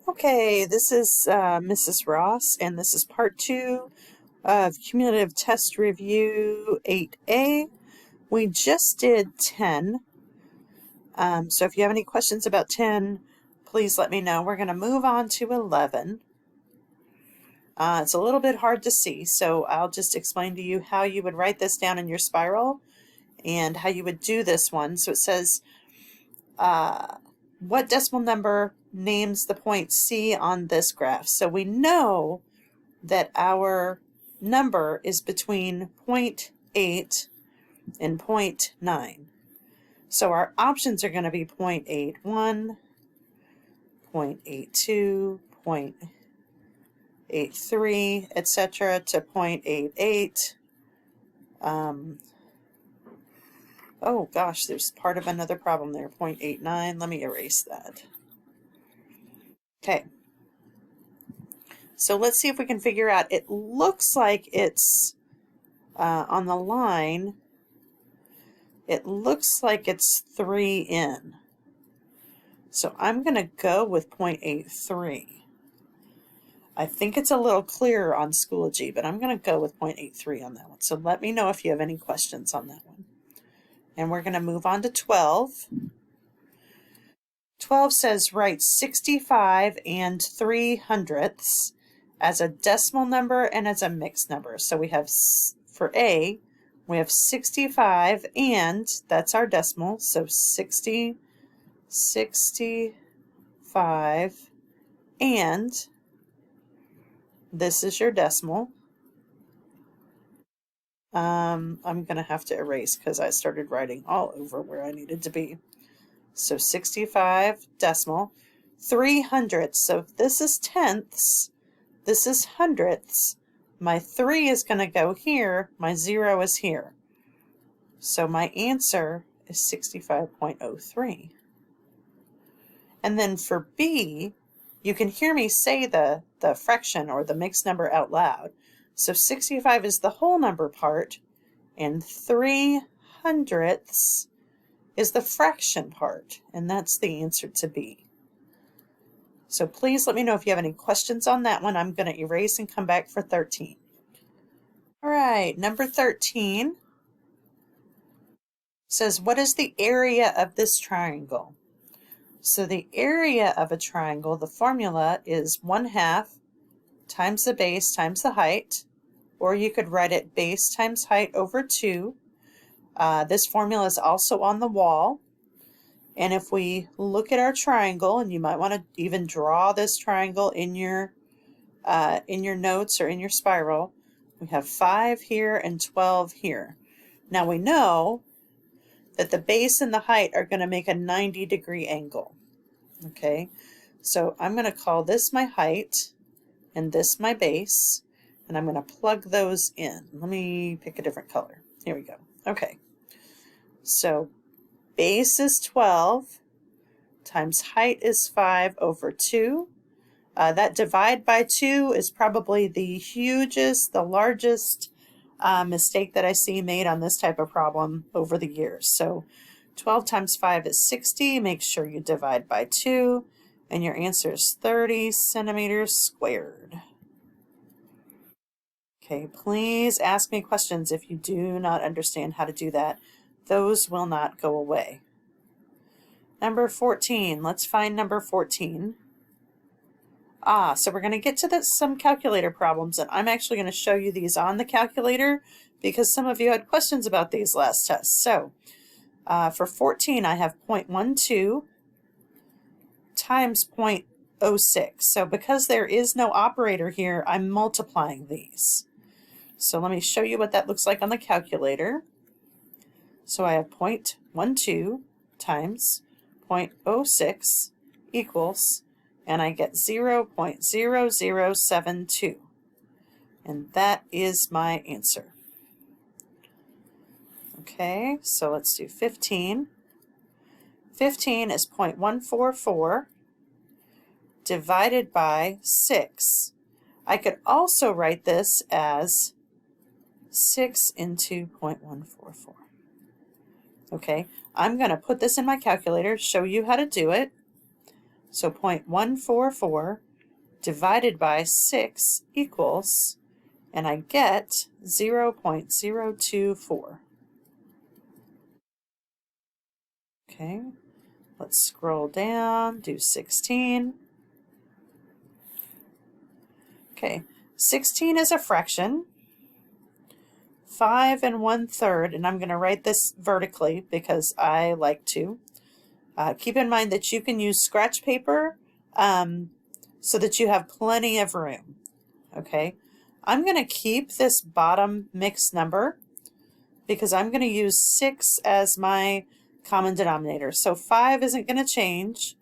Okay, this is Mrs. Ross, and this is part 2 of Cumulative Test Review 8A. We just did 10, so if you have any questions about 10, please let me know. We're going to move on to 11. It's a little bit hard to see, so I'll just explain to you how you would write this down in your spiral and how you would do this one. So it says, what decimal number names the point C on this graph? So we know that our number is between 0.8 and 0.9. So our options are going to be 0.81, 0.82, 0.83, etc. to 0.88. Oh gosh, there's part of another problem there, 0.89. Let me erase that. Okay. So let's see if we can figure out. It looks like it's on the line. It looks like it's 3 in. So I'm going to go with 0.83. I think it's a little clearer on Schoology, but I'm going to go with 0.83 on that one. So let me know if you have any questions on that one. And we're going to move on to 12. 12 says write 65 and 3/100ths as a decimal number and as a mixed number. So we have, for A, we have 65 and, that's our decimal, so 60, 65, and this is your decimal. I'm going to have to erase because I started writing all over where I needed to be. So 65 decimal, 3/100ths. So if this is tenths, this is hundredths. My 3 is going to go here, my 0 is here. So my answer is 65.03. And then for B, you can hear me say the fraction or the mixed number out loud. So 65 is the whole number part, and 3/100ths is the fraction part, and that's the answer to B. So please let me know if you have any questions on that one. I'm going to erase and come back for 13. All right, number 13 says, what is the area of this triangle? So the area of a triangle, the formula is 1/2 times the base times the height, or you could write it base times height over 2. This formula is also on the wall. And if we look at our triangle, and you might want to even draw this triangle in your notes or in your spiral, we have 5 here and 12 here. Now we know that the base and the height are going to make a 90-degree angle. Okay, so I'm going to call this my height and this my base, and I'm going to plug those in. Let me pick a different color. Here we go. Okay, so base is 12 times height is 5 over 2. That divide by 2 is probably the largest mistake that I see made on this type of problem over the years. So 12 times 5 is 60. Make sure you divide by 2, and your answer is 30 centimeters squared. Okay, please ask me questions if you do not understand how to do that. Those will not go away. Number 14. Let's find number 14. So we're going to get to some calculator problems, and I'm actually going to show you these on the calculator because some of you had questions about these last tests. So for 14, I have 0.12 times 0.06. So because there is no operator here, I'm multiplying these. So let me show you what that looks like on the calculator. So I have 0.12 times 0.06 equals, and I get 0.0072. And that is my answer. Okay, so let's do 15. 15 is 0.144 divided by 6. I could also write this as 6 into 0.144. Okay, I'm going to put this in my calculator, show you how to do it. So 0.144 divided by 6 equals, and I get 0.024. Okay, let's scroll down, do 16. Okay, 16 is a fraction. 5 1/3, and I'm going to write this vertically because I like to. Keep in mind that you can use scratch paper so that you have plenty of room. Okay, I'm going to keep this bottom mixed number because I'm going to use 6 as my common denominator. So 5 isn't going to change,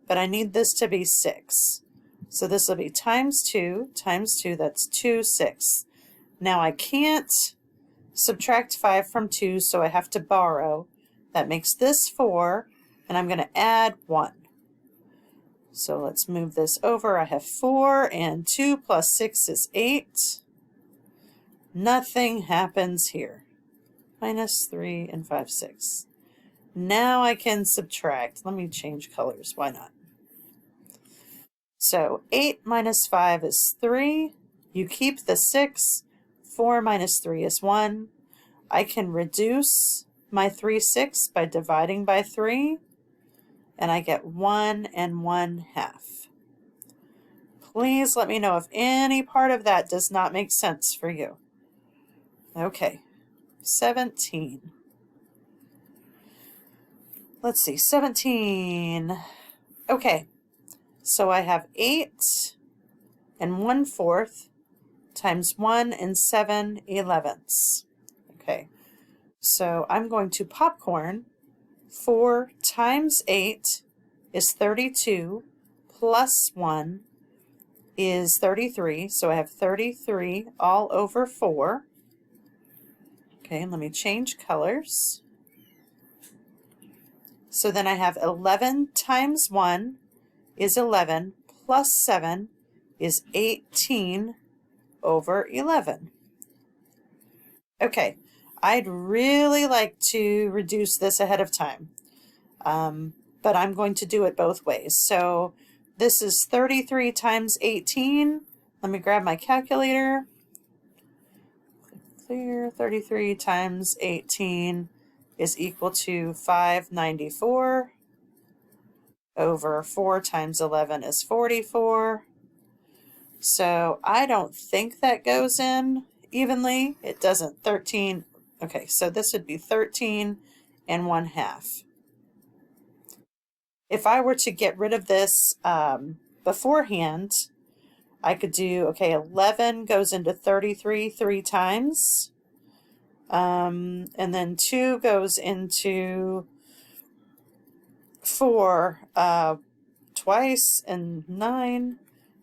but I need this to be 6. So this will be times 2, that's 2, 6. Now I can't subtract 5 from 2, so I have to borrow. That makes this 4, and I'm going to add 1. So let's move this over. I have 4, and 2 plus 6 is 8. Nothing happens here. Minus 3 and 5, 6. Now I can subtract. Let me change colors. Why not? So 8 minus 5 is 3. You keep the 6. 4 minus 3 is 1. I can reduce my 3 6 by dividing by 3, and I get 1 1/2. Please let me know if any part of that does not make sense for you. Okay, 17. Let's see, 17. Okay, so I have 8 1/4 times 1 7/11. Okay, so I'm going to popcorn. 4 times 8 is 32, plus 1 is 33, so I have 33 all over 4. Okay, let me change colors. So then I have 11 times 1 is 11, plus 7 is 18 over 11. Okay, I'd really like to reduce this ahead of time, but I'm going to do it both ways. So this is 33 times 18. Let me grab my calculator. Clear. 33 times 18 is equal to 594 over 4 times 11 is 44. So I don't think that goes in evenly. It doesn't. 13. Okay, so this would be 13 1/2. If I were to get rid of this beforehand, I could do, okay, 11 goes into 33 3 times, and then 2 goes into 4 twice, and 9,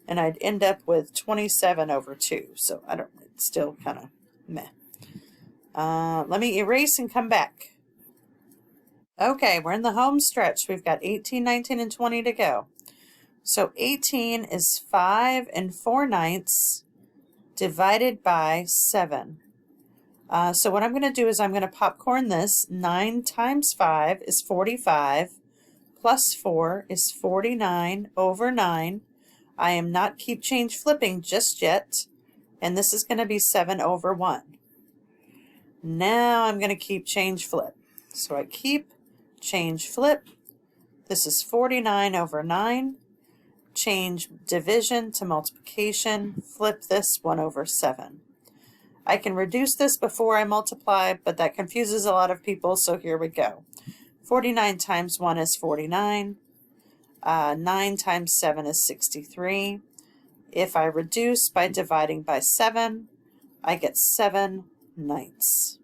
and I'd end up with 27 over 2. So I don't, it's still kind of meh. Let me erase and come back. Okay, we're in the home stretch. We've got 18, 19, and 20 to go. So 18 is 5 4/9 divided by 7. So what I'm going to do is I'm going to popcorn this. 9 times 5 is 45, plus 4 is 49 over 9. I am not keep change flipping just yet, and this is going to be 7 over 1. Now I'm going to keep change flip. So I keep change flip. This is 49 over 9. Change division to multiplication. Flip this 1 over 7. I can reduce this before I multiply, but that confuses a lot of people, so here we go. 49 times 1 is 49. 9 times 7 is 63. If I reduce by dividing by 7, I get 7/9.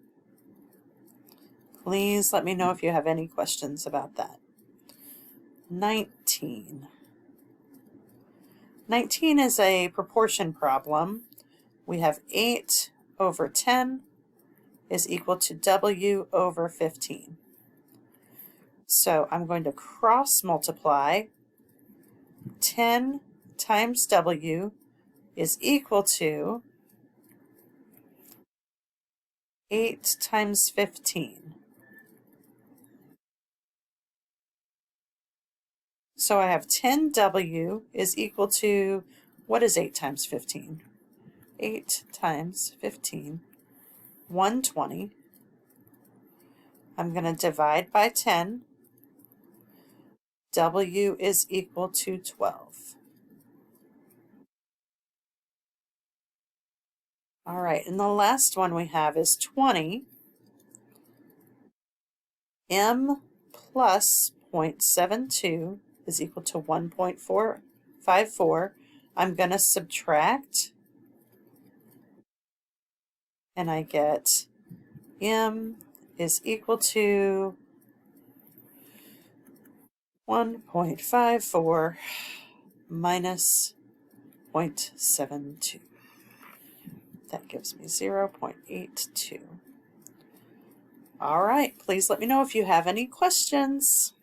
Please let me know if you have any questions about that. 19. 19 is a proportion problem. We have 8 over 10 is equal to W over 15. So I'm going to cross multiply. 10 times W is equal to 8 times 15. So I have 10W is equal to, what is 8 times 15? 8 times 15, 120. I'm going to divide by 10. W is equal to 12. All right, and the last one we have is 20. M plus 0.72 is equal to 1.454. I'm going to subtract, and I get M is equal to 1.54 minus 0.72. That gives me 0.82. All right, please let me know if you have any questions.